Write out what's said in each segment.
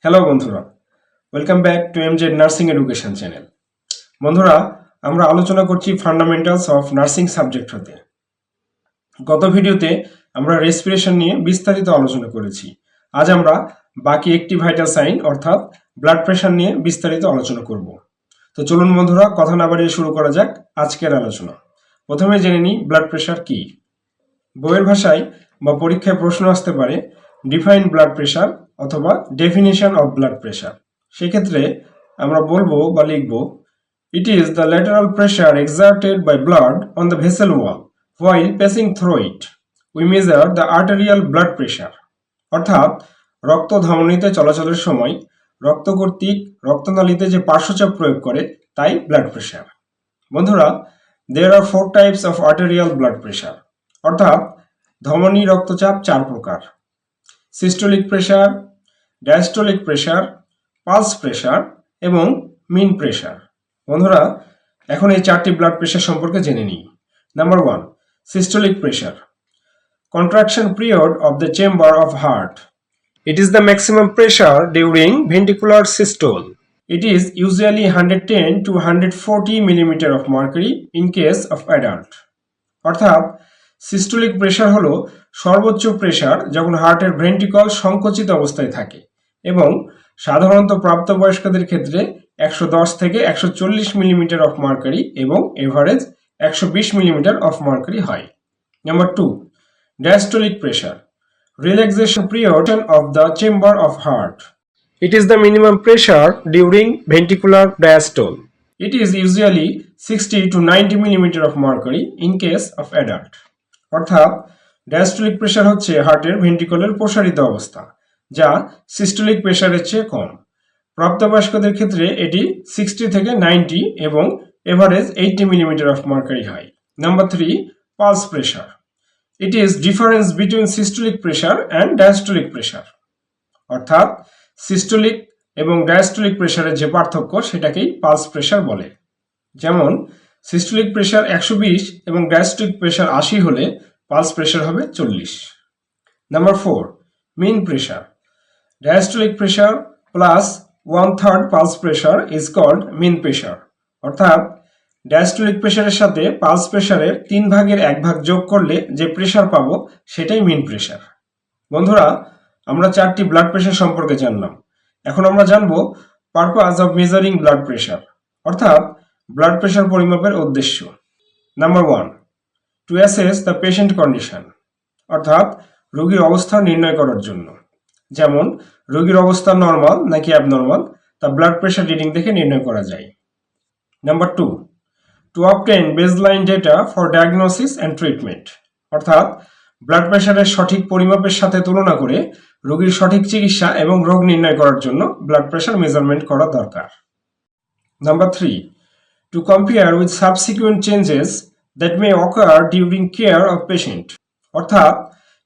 Hello বন্ধুরা, welcome back to MZ nursing education channel. বন্ধুরা, আমরা আলোচনা করছি ফান্ডামেন্টালস অফ নার্সিং সাবজেক্ট হতে। গত ভিডিওতে আমরা রেসপিরেশন নিয়ে বিস্তারিত আলোচনা করেছি। আজ আমরা বাকি একটি ভাইটাল সাইন অর্থাৎ ব্লাড প্রেশার নিয়ে বিস্তারিত আলোচনা করব। তো চলুন বন্ধুরা, কথা না বাড়িয়ে শুরু করা যাক আজকের আলোচনা। প্রথমে জেনে নিই ব্লাড প্রেশার কি। বইয়ের ভাষায় বা পরীক্ষায় প্রশ্ন আসতে পারে ডিফাইন ব্লাড প্রেশার অথবা ডেফিনিশন অফ ব্লাড প্রেশার। সেক্ষেত্রে আমরা বলবো বা লিখব, it is the lateral pressure exerted by blood on the vessel wall while passing through it. We measure the arterial blood pressure. অর্থাৎ রক্ত ধমনীতে চলাচলের সময় রক্ত কর্তৃক রক্তনালীতে যে পার্শ্বচাপ প্রয়োগ করে তাই ব্লাড প্রেশার। বন্ধুরা, there are 4 types of arterial blood pressure. অর্থাৎ ধমনী রক্তচাপ 4 প্রকার: systolic pressure, diastolic pressure, pulse pressure এবং মিন প্রেশার। বন্ধুরা, এখন এই 4টি ব্লাড প্রেশার সম্পর্কে জেনে নিই। Number 1, systolic pressure. Contraction period of the chamber of heart. It is the maximum pressure during ventricular systole. It is usually 110 to 140 mm of mercury in case of adult. অর্থাৎ systolic pressure হলো সর্বোচ্চ pressure যখন হার্টের ventricle সংকুচিত অবস্থায় থাকে এবং সাধারণত প্রাপ্তবয়স্কদের ক্ষেত্রে 110 থেকে 140 মিলিমিটার অফ মার্কারি এবং এভারেজ 120 মিলিমিটার অফ মার্কারি হয়। Number 2, diastolic pressure. Relaxation period of the chamber of heart. It is the minimum pressure during ventricular diastole. It is usually 60 to 90 millimeter of mercury in case of adult. অর্থাৎ diastolic pressure হচ্ছে হার্টের ভেন্ট্রিকলের প্রসারিত অবস্থা, যা systolic প্রেশারের চেয়ে কম। প্রাপ্তবয়স্কদের ক্ষেত্রে এটি 60 থেকে 90 এবং এভারেজ 80 মিলিমিটার অফ মার্কারি হয়। Number 3, pulse pressure. It is difference between systolic pressure and diastolic pressure. অর্থাৎ সিস্টোলিক এবং ডায়াস্টোলিক প্রেশারের যে পার্থক্য সেটাকেই পালস প্রেশার বলে। যেমন সিস্টোলিক প্রেশার 120 এবং ডায়াস্টোলিক প্রেশার 80 হলে পালস প্রেশার হবে 40। Number 4, mean pressure. Diastolic pressure plus 1/3 pulse pressure is called mean pressure. অর্থাৎ ডায়াস্টোলিক প্রেশারের সাথে পালস প্রেশারের 3 ভাগের 1 ভাগ যোগ করলে যে প্রেশার পাবো সেটাই মিন প্রেশার। বন্ধুরা, আমরা 4টি ব্লাড প্রেশার সম্পর্কে জানলাম। এখন আমরা জানবো purpose of measuring blood pressure, অর্থাৎ ব্লাড প্রেশার পরিমাপের উদ্দেশ্য। Number 1, to assess the patient condition, অর্থাৎ রোগীর অবস্থা নির্ণয় করার জন্য। যেমন রোগীর অবস্থা নর্মাল নাকি অ্যাবনর্মাল তা ব্লাড প্রেশার রিডিং দেখে নির্ণয় করা যায়। Number 2, to obtain baseline data for diagnosis and treatment, অর্থাৎ ব্লাড প্রেশারের সঠিক পরিমাপের সাথে তুলনা করে রোগীর সঠিক চিকিৎসা এবং রোগ নির্ণয় করার জন্য ব্লাড প্রেশার মেজারমেন্ট করা দরকার। Number 3, to compare with subsequent changes that may ochre during care of patient, অর্থাৎ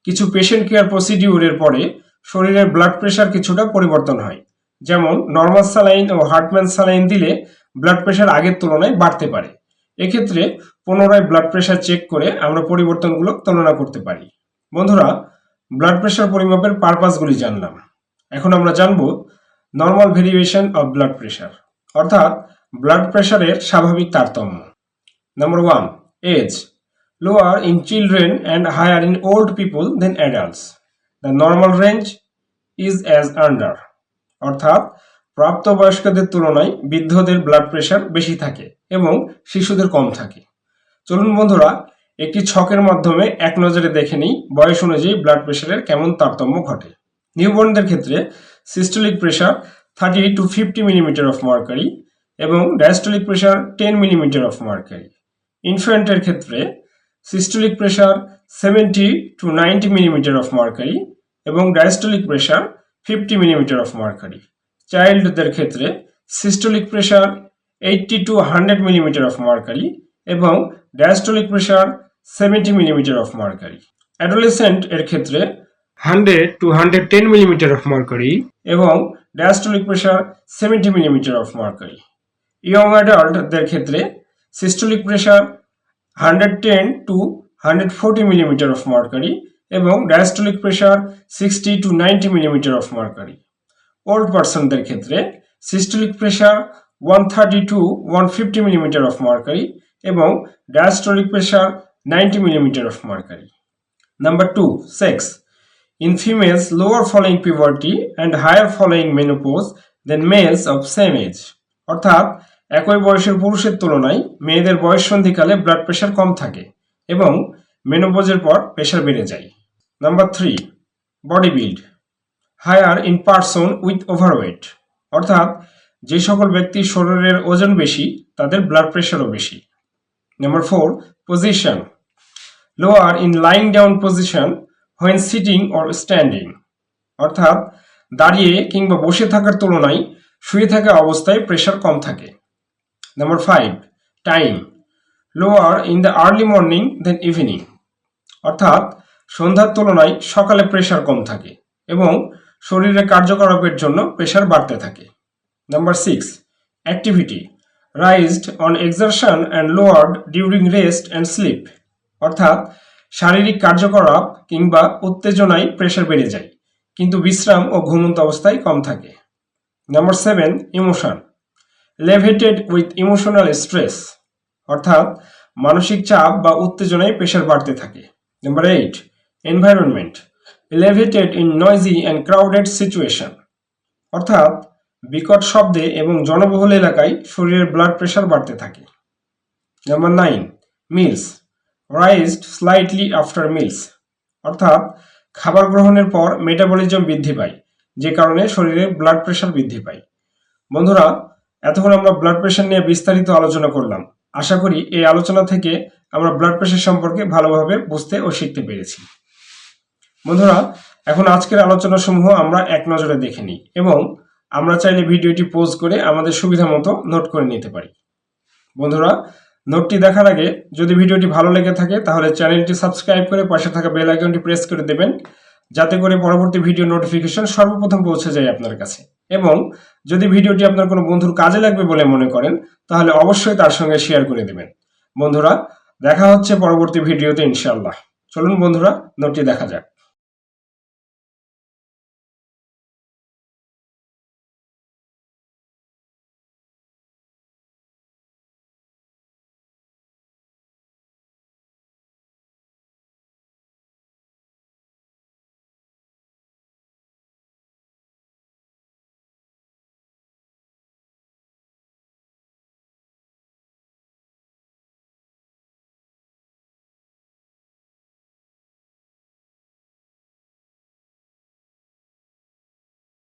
কিছু পেশেন্ট কেয়ার প্রসিডিউরের পরে শরীরের ব্লাড প্রেশার কিছুটা পরিবর্তন হয়। যেমন নর্মাল স্যালাইন ও হার্টম্যান স্যালাইন দিলে ব্লাড প্রেশার আগের তুলনায় বাড়তে পারে। এক্ষেত্রে পুনরায় ব্লাড প্রেশার চেক করে আমরা পরিবর্তনগুলো তুলনা করতে পারি। বন্ধুরা, ব্লাড প্রেশার পরিমাপের পারপাসগুলি জানলাম। এখন আমরা জানব normal variation of blood pressure, অর্থাৎ ব্লাড প্রেশারের স্বাভাবিক তারতম্য। Number 1, age. Lower in children and higher in old people than adults. The normal range is as under, অর্থাৎ প্রাপ্তবয়স্কদের তুলনায় বৃদ্ধদের ব্লাড প্রেশার বেশি থাকে এবং শিশুদের কম থাকে। চলুন বন্ধুরা, একটি ছকের মাধ্যমে এক নজরে দেখে নিই বয়স অনুযায়ী ব্লাড প্রেশারের কেমন তারতম্য ঘটে। নিউবর্নদের ক্ষেত্রে systolic pressure 30 to 50 millimetre of mercury এবং diastolic pressure 10 millimetre of mercury. ইনফ্যান্টের ক্ষেত্রে systolic pressure 70 to 90 millimetre of mercury এবং diastolic pressure 50 millimetre of mercury. চাইল্ডদের ক্ষেত্রে systolic pressure 80 to 100 millimetre of mercury এবং diastolic pressure 70 millimetre of mercury. Adolescent এর ক্ষেত্রে 100 to 110 millimetre of mercury এবং diastolic pressure 70 millimetre of mercury. Young অ্যাডাল্টদের ক্ষেত্রে systolic pressure 110 to 140 millimetre of mercury এবং diastolic pressure 60 to 90 millimetre of mercury. Old পার্সনদের ক্ষেত্রে systolic pressure 130 to 150 millimetre of mercury এবং diastolic pressure 90 millimetre of mercury. Number 2, sex. In females lower following puberty and higher following menopause than males of same age, অর্থাৎ একই বয়সের পুরুষের তুলনায় মেয়েদের বয়স সন্ধিকালে ব্লাড প্রেশার কম থাকে এবং মেনোপজের পর প্রেশার বেড়ে যায়। Number 3, body build. Higher in person with overweight, অর্থাৎ যে সকল ব্যক্তির শরীরের ওজন বেশি তাদের ব্লাড প্রেশারও বেশি। Number 4, position. Lower in lying down position when sitting or standing, অর্থাৎ দাঁড়িয়ে কিংবা বসে থাকার তুলনায় শুয়ে থাকা অবস্থায় প্রেশার কম থাকে। Number 5, time. Lower in the early morning than evening, অর্থাৎ সন্ধ্যার তুলনায় সকালে প্রেশার কম থাকে এবং শরীরে কার্যকলাপের জন্য প্রেশার বাড়তে থাকে। Number 6, activity. Raised on exertion and lowered during rest and sleep, অর্থাৎ শারীরিক কার্যকলাপ কিংবা উত্তেজনায় প্রেশার বেড়ে যায় কিন্তু বিশ্রাম ও ঘুমন্ত অবস্থায় কম থাকে। Number 7, emotion. Elevated with emotional stress, অর্থাৎ মানসিক চাপ বা উত্তেজনায় প্রেশার বাড়তে থাকে। Number 8, environment. Elevated in noisy and crowded situation, অর্থাৎ বিকট শব্দে এবং জনবহুল এলাকায় শরীরের ব্লাড প্রেশার বাড়তে থাকে। Number 9, meals. Raised slightly after meals, অর্থাৎ খাবার গ্রহণের পর মেটাবলিজম বৃদ্ধি পায় যে কারণে শরীরে ব্লাড প্রেশার বৃদ্ধি পায়। বন্ধুরা, এতক্ষণ আমরা ব্লাড প্রেশার নিয়ে বিস্তারিত আলোচনা করলাম। আশা করি এই আলোচনা থেকে আমরা ব্লাড প্রেশার সম্পর্কে ভালোভাবে বুঝতে ও শিখতে পেরেছি। বন্ধুরা, এখন আজকের আলোচনা সমূহ আমরা এক নজরে দেখে নিই এবং আমরা চাইলে ভিডিওটি পজ করে আমাদের সুবিধা মতো নোট করে নিতে পারি। বন্ধুরা, নোটটি দেখার আগে যদি ভিডিওটি ভালো লেগে থাকে তাহলে চ্যানেলটি সাবস্ক্রাইব করে পাশে থাকা বেল আইকনটি প্রেস করে দেবেন যাতে করে পরবর্তী ভিডিও নোটিফিকেশন সর্বপ্রথম পৌঁছে যায় আপনার কাছে। এবং যদি ভিডিওটি আপনার কোনো বন্ধুর কাজে লাগবে বলে মনে করেন তাহলে অবশ্যই তার সঙ্গে শেয়ার করে দেবেন। বন্ধুরা, দেখা হচ্ছে পরবর্তী ভিডিওতে ইনশাআল্লাহ। চলুন বন্ধুরা, নোটটি দেখা যাক।